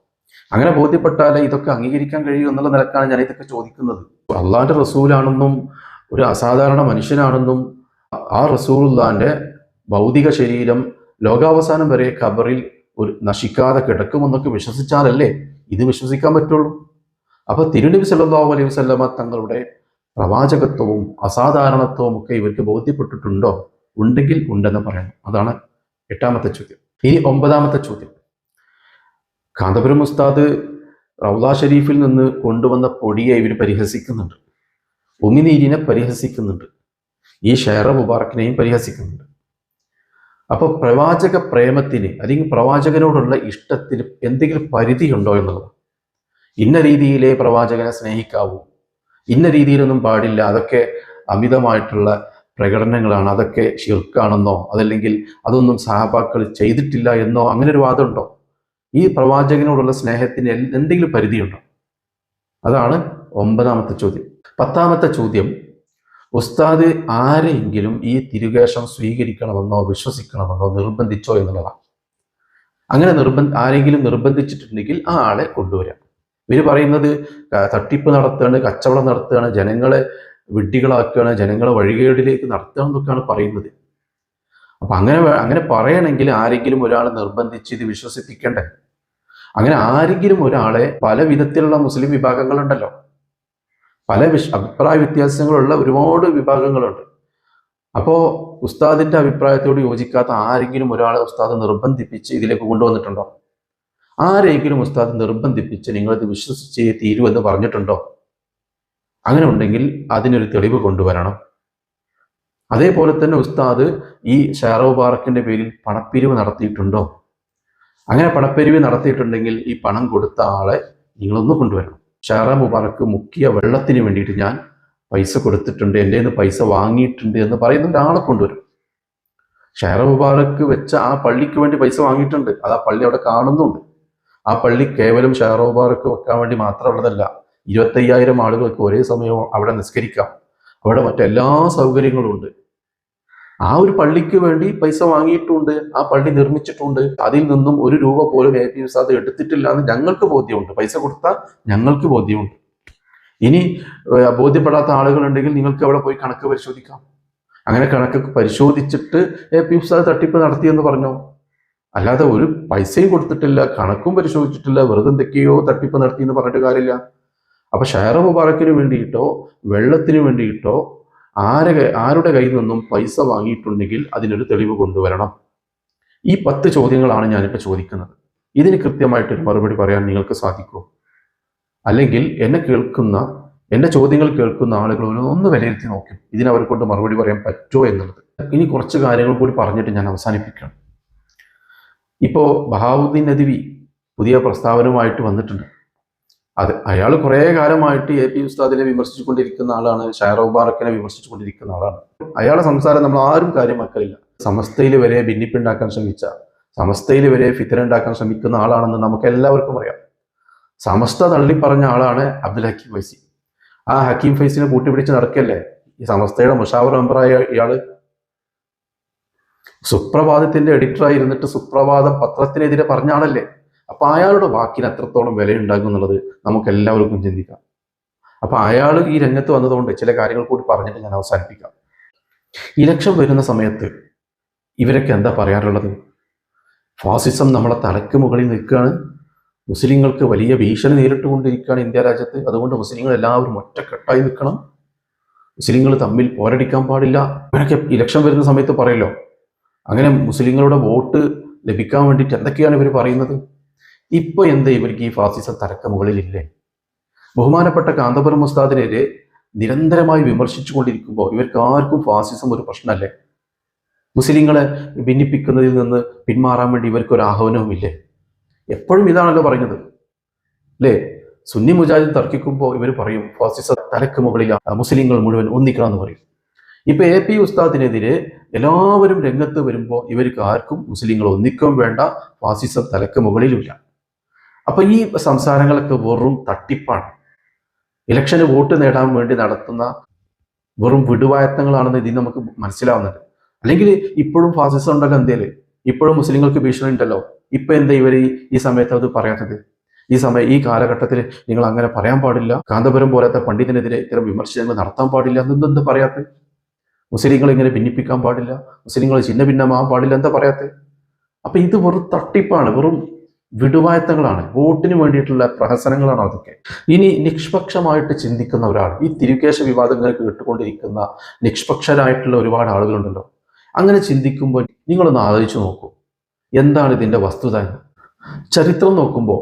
അങ്ങനെ ബോധ്യപ്പെട്ടാലേ ഇതൊക്കെ അംഗീകരിക്കാൻ കഴിയൂ എന്നുള്ള നിലക്കാണ് ഞാൻ ഇതൊക്കെ ചോദിക്കുന്നത്. അള്ളാന്റെ റസൂലാണെന്നും ഒരു അസാധാരണ മനുഷ്യനാണെന്നും ആ റസൂലുള്ളാന്റെ ഭൗതിക ശരീരം ലോകാവസാനം വരെ ഖബറിൽ ഒരു നശിക്കാതെ കിടക്കുമെന്നൊക്കെ വിശ്വസിച്ചാലല്ലേ ഇത് വിശ്വസിക്കാൻ പറ്റുള്ളൂ. അപ്പൊ തിരുനബി സല്ലല്ലാഹു അലൈഹി വസല്ലമ തങ്ങളുടെ പ്രവാചകത്വവും അസാധാരണത്വവും ഒക്കെ ഇവർക്ക് ബോധ്യപ്പെട്ടിട്ടുണ്ടോ? ഉണ്ടെങ്കിൽ ഉണ്ടെന്ന് പറയണം. അതാണ് എട്ടാമത്തെ ചോദ്യം. ഇനി ഒമ്പതാമത്തെ ചോദ്യം, കാന്തപുരം ഉസ്താദ് റൗള ഷരീഫിൽ നിന്ന് കൊണ്ടുവന്ന പൊടിയെ ഇവർ പരിഹസിക്കുന്നുണ്ട്, ഉമിനീരിനെ പരിഹസിക്കുന്നുണ്ട്, ഈ ഷെയറ മുബാറക്കിനെയും പരിഹസിക്കുന്നുണ്ട്. അപ്പൊ പ്രവാചക പ്രേമത്തിന് അല്ലെങ്കിൽ പ്രവാചകനോടുള്ള ഇഷ്ടത്തിന് എന്തെങ്കിലും പരിധിയുണ്ടോ എന്നുള്ളത്. ഇന്ന രീതിയിലേ പ്രവാചകനെ സ്നേഹിക്കാവൂ, ഇന്ന രീതിയിലൊന്നും പാടില്ല, അതൊക്കെ അമിതമായിട്ടുള്ള പ്രകടനങ്ങളാണ്, അതൊക്കെ ശിർക്കാണെന്നോ അതല്ലെങ്കിൽ അതൊന്നും സഹാബാക്കൾ ചെയ്തിട്ടില്ല എന്നോ അങ്ങനെ ഒരു വാദമുണ്ടോ? ഈ പ്രവാചകനോടുള്ള സ്നേഹത്തിന് എന്തെങ്കിലും പരിധിയുണ്ടോ? അതാണ് ഒമ്പതാമത്തെ ചോദ്യം. പത്താമത്തെ ചോദ്യം, ഉസ്താദ് ആരെങ്കിലും ഈ തിരുകേശം സ്വീകരിക്കണമെന്നോ വിശ്വസിക്കണമെന്നോ നിർബന്ധിച്ചോ എന്നുള്ളതാണ്. അങ്ങനെ ആരെങ്കിലും നിർബന്ധിച്ചിട്ടുണ്ടെങ്കിൽ ആ ആളെ കൊണ്ടുവരാം. ഇവർ പറയുന്നത് തട്ടിപ്പ് നടത്തുകയാണ്, കച്ചവടം നടത്തുകയാണ്, ജനങ്ങളെ വിഡ്ഢികളാക്കുകയാണ്, ജനങ്ങളെ വഴികേടിലേക്ക് നടത്തുക എന്നൊക്കെയാണ് പറയുന്നത്. അപ്പൊ അങ്ങനെ പറയണമെങ്കിൽ ആരെങ്കിലും ഒരാൾ നിർബന്ധിച്ച് ഇത് വിശ്വസിപ്പിക്കണ്ടേ? അങ്ങനെ ആരെങ്കിലും ഒരാളെ, പല വിധത്തിലുള്ള മുസ്ലിം വിഭാഗങ്ങളുണ്ടല്ലോ, പല അഭിപ്രായ വ്യത്യാസങ്ങളുള്ള ഒരുപാട് വിഭാഗങ്ങളുണ്ട്. അപ്പോൾ ഉസ്താദിന്റെ അഭിപ്രായത്തോട് യോജിക്കാത്ത ആരെങ്കിലും ഒരാളെ ഉസ്താദ് നിർബന്ധിപ്പിച്ച് ഇതിലേക്ക് കൊണ്ടുവന്നിട്ടുണ്ടോ? ആരെങ്കിലും ഉസ്താദ് നിർബന്ധിപ്പിച്ച് നിങ്ങളിത് വിശ്വസിച്ചേ തീരൂ എന്ന് പറഞ്ഞിട്ടുണ്ടോ? അങ്ങനെ ഉണ്ടെങ്കിൽ അതിനൊരു തെളിവ് കൊണ്ടുവരണം. അതേപോലെ തന്നെ ഉസ്താദ് ഈ ഷെയർ മുബാറക്കിന്റെ പേരിൽ പണപ്പിരിവ് നടത്തിയിട്ടുണ്ടോ? അങ്ങനെ പണപ്പിരിവ് നടത്തിയിട്ടുണ്ടെങ്കിൽ ഈ പണം കൊടുത്ത ആളെ നിങ്ങളൊന്ന് കൊണ്ടുവരണം. ഷെയർ മുബാറക്ക് മുക്കിയ വെള്ളത്തിന് വേണ്ടിയിട്ട് ഞാൻ പൈസ കൊടുത്തിട്ടുണ്ട്, എൻ്റെ നിന്ന് പൈസ വാങ്ങിയിട്ടുണ്ട് എന്ന് പറയുന്ന ഒരാളെ കൊണ്ടുവരും. ഷെയർ മുബാറക്ക് വെച്ച ആ പള്ളിക്ക് വേണ്ടി പൈസ വാങ്ങിയിട്ടുണ്ട്, അത് ആ പള്ളി അവിടെ കാണുന്നുണ്ട്. ആ പള്ളി കേവലം ഷെയർ മുബാറക്ക് വെക്കാൻ വേണ്ടി മാത്രമുള്ളതല്ല, 25,000 ആളുകൾക്ക് ഒരേ സമയം അവിടെ നിസ്കരിക്കാം, അവിടെ മറ്റെല്ലാ സൗകര്യങ്ങളും ഉണ്ട്. ആ ഒരു പള്ളിക്ക് വേണ്ടി പൈസ വാങ്ങിയിട്ടുണ്ട്, ആ പള്ളി നിർമ്മിച്ചിട്ടുണ്ട്. അതിൽ നിന്നും ഒരു രൂപ പോലും എ പി ഉസ്താദ് എടുത്തിട്ടില്ല എന്ന് ഞങ്ങൾക്ക് ബോധ്യമുണ്ട്. പൈസ കൊടുത്താൽ ഞങ്ങൾക്ക് ബോധ്യമുണ്ട്. ഇനി ബോധ്യപ്പെടാത്ത ആളുകളുണ്ടെങ്കിൽ നിങ്ങൾക്ക് അവിടെ പോയി കണക്ക് പരിശോധിക്കാം. അങ്ങനെ കണക്ക് പരിശോധിച്ചിട്ട് എ പി ഉസ്താദ് തട്ടിപ്പ് നടത്തിയെന്ന് പറഞ്ഞോ? അല്ലാതെ ഒരു പൈസയും കൊടുത്തിട്ടില്ല, കണക്കും പരിശോധിച്ചിട്ടില്ല, വെറുതെ എന്തൊക്കെയോ തട്ടിപ്പ് നടത്തി എന്ന് പറഞ്ഞിട്ട് കാര്യമില്ല. അപ്പൊ ഷെയർ മുബാറക്കിന് വേണ്ടിയിട്ടോ വെള്ളത്തിന് വേണ്ടിയിട്ടോ ആരുടെ കയ്യിൽ നിന്നും പൈസ വാങ്ങിയിട്ടുണ്ടെങ്കിൽ അതിനൊരു തെളിവ് കൊണ്ടുവരണം. ഈ 10 ചോദ്യങ്ങളാണ് ഞാനിപ്പോൾ ചോദിക്കുന്നത്. ഇതിന് കൃത്യമായിട്ടൊരു മറുപടി പറയാൻ നിങ്ങൾക്ക് സാധിക്കുമോ? അല്ലെങ്കിൽ എന്റെ ചോദ്യങ്ങൾ കേൾക്കുന്ന ആളുകൾ ഒന്ന് വിലയിരുത്തി നോക്കും ഇതിനവരെ കൊണ്ട് മറുപടി പറയാൻ പറ്റുമോ എന്നുള്ളത്. ഇനി കുറച്ച് കാര്യങ്ങൾ കൂടി പറഞ്ഞിട്ട് ഞാൻ അവസാനിപ്പിക്കണം. ഇപ്പോൾ ബഹാവുദ്ദീൻ നദ്വി പുതിയ പ്രസ്താവനയുമായിട്ട് വന്നിട്ടുണ്ട്. അയാൾ കുറേ കാലമായിട്ട് എ പി ഉസ്താദിനെ വിമർശിച്ചുകൊണ്ടിരിക്കുന്ന ആളാണ്, ഷെയർ മുബാറക്കിനെ വിമർശിച്ചുകൊണ്ടിരിക്കുന്ന ആളാണ്. അയാളുടെ സംസാരം നമ്മൾ ആരും കാര്യമാക്കലില്ല. സമസ്തയിൽ വരെ ഭിന്നിപ്പുണ്ടാക്കാൻ ശ്രമിച്ച, സമസ്തയിൽ വരെ ഫിത്ന ഉണ്ടാക്കാൻ ശ്രമിക്കുന്ന ആളാണെന്ന് നമുക്ക് എല്ലാവർക്കും അറിയാം. സമസ്ത തള്ളിപ്പറഞ്ഞ ആളാണ് അബ്ദുൽ ഹക്കീം ഫൈസി. ആ ഹക്കീം ഫൈസിനെ കൂട്ടിപ്പിടിച്ച് നടക്കല്ലേ ഈ സമസ്തയുടെ മുഷാവർ മെമ്പറായ ഇയാള്. സുപ്രഭാതത്തിന്റെ എഡിറ്ററായി ഇരുന്നിട്ട് സുപ്രഭാതം പത്രത്തിനെതിരെ പറഞ്ഞ ആളല്ലേ. അപ്പൊ അയാളുടെ വാക്കിന് എത്രത്തോളം വിലയുണ്ടാകും എന്നുള്ളത് നമുക്ക് എല്ലാവർക്കും ചിന്തിക്കാം. അപ്പൊ അയാൾ ഈ രംഗത്ത് വന്നതുകൊണ്ട് ചില കാര്യങ്ങൾ കൂടി പറഞ്ഞിട്ട് ഞാൻ അവസാനിപ്പിക്കാം. ഇലക്ഷൻ വരുന്ന സമയത്ത് ഇവരൊക്കെ എന്താ പറയാറുള്ളത്? ഫാസിസം നമ്മളെ തലക്ക് മുകളിൽ നിൽക്കുകയാണ്, മുസ്ലിങ്ങൾക്ക് വലിയ ഭീഷണി നേരിട്ടുകൊണ്ടിരിക്കുകയാണ് ഇന്ത്യ രാജ്യത്ത്, അതുകൊണ്ട് മുസ്ലിങ്ങൾ എല്ലാവരും ഒറ്റക്കെട്ടായി നിൽക്കണം, മുസ്ലിങ്ങൾ തമ്മിൽ പോരടിക്കാൻ പാടില്ല, അങ്ങനെയൊക്കെ ഇലക്ഷൻ വരുന്ന സമയത്ത് പറയല്ലോ. അങ്ങനെ മുസ്ലിങ്ങളുടെ വോട്ട് ലഭിക്കാൻ വേണ്ടിയിട്ട് എന്തൊക്കെയാണ് ഇവർ പറയുന്നത്? ഇപ്പൊ എന്താ ഇവർക്ക് ഈ ഫാസിസം തലക്ക് മുകളിലില്ലേ? ബഹുമാനപ്പെട്ട കാന്തപുരം ഉസ്താദിനെതിരെ നിരന്തരമായി വിമർശിച്ചു കൊണ്ടിരിക്കുമ്പോൾ ഇവർക്ക് ആർക്കും ഫാസിസം ഒരു പ്രശ്നമല്ലേ? മുസ്ലിങ്ങളെ ഭിന്നിപ്പിക്കുന്നതിൽ നിന്ന് പിന്മാറാൻ വേണ്ടി ഇവർക്കൊരു ആഹ്വാനവുമില്ലേ? എപ്പോഴും ഇതാണല്ലോ പറയുന്നത്, അല്ലേ? സുന്നി മുജാഹിദ് തർക്കിക്കുമ്പോൾ ഇവർ പറയും ഫാസിസ തലക്ക് മുകളിൽ മുസ്ലിങ്ങൾ മുഴുവൻ ഒന്നിക്കണം എന്ന് പറയും. ഇപ്പൊ AP ഉസ്താദിനെതിരെ എല്ലാവരും രംഗത്ത് വരുമ്പോൾ ഇവർക്ക് ആർക്കും മുസ്ലിങ്ങൾ ഒന്നിക്കും വേണ്ട, ഫാസിസം തലക്ക് മുകളിലുമില്ല. അപ്പൊ ഈ സംസാരങ്ങളൊക്കെ വെറും തട്ടിപ്പാണ്. ഇലക്ഷന് വോട്ട് നേടാൻ വേണ്ടി നടത്തുന്ന വെറും വിടുവായത്തങ്ങളാണെന്ന് ഇതിൽ നമുക്ക് മനസ്സിലാവുന്നുണ്ട്. അല്ലെങ്കിൽ ഇപ്പോഴും ഫാസിസം ഉണ്ടല്ലോ എന്തേല്, ഇപ്പോഴും മുസ്ലിങ്ങൾക്ക് ഭീഷണി ഉണ്ടല്ലോ. ഇപ്പൊ എന്താ ഇവർ ഈ സമയത്ത് അത് പറയാത്തത്? ഈ കാലഘട്ടത്തിൽ നിങ്ങൾ അങ്ങനെ പറയാൻ പാടില്ല, കാന്തപുരം പോലത്തെ പണ്ഡിതനെതിരെ ഇത്തരം വിമർശനങ്ങൾ നടത്താൻ പാടില്ല എന്നെന്താ പറയാത്തത്? മുസ്ലിങ്ങൾ ഇങ്ങനെ ഭിന്നിപ്പിക്കാൻ പാടില്ല, മുസ്ലിങ്ങൾ ചിഹ്ന ഭിന്നമാകാൻ പാടില്ല, എന്താ പറയാത്തത്? അപ്പൊ ഇത് വെറും തട്ടിപ്പാണ്, വെറും വിടുവായത്തങ്ങളാണ്, വോട്ടിന് വേണ്ടിയിട്ടുള്ള പ്രഹസനങ്ങളാണ് അതൊക്കെ. ഇനി നിഷ്പക്ഷമായിട്ട് ചിന്തിക്കുന്ന ഒരാൾ, ഈ തിരുകേശ വിവാദങ്ങൾ കേട്ടുകൊണ്ടിരിക്കുന്ന നിഷ്പക്ഷരായിട്ടുള്ള ഒരുപാട് ആളുകളുണ്ടല്ലോ, അങ്ങനെ ചിന്തിക്കുമ്പോൾ നിങ്ങളൊന്ന് ആലോചിച്ച് നോക്കൂ, എന്താണ് ഇതിൻ്റെ വസ്തുത എന്ന്. ചരിത്രം നോക്കുമ്പോൾ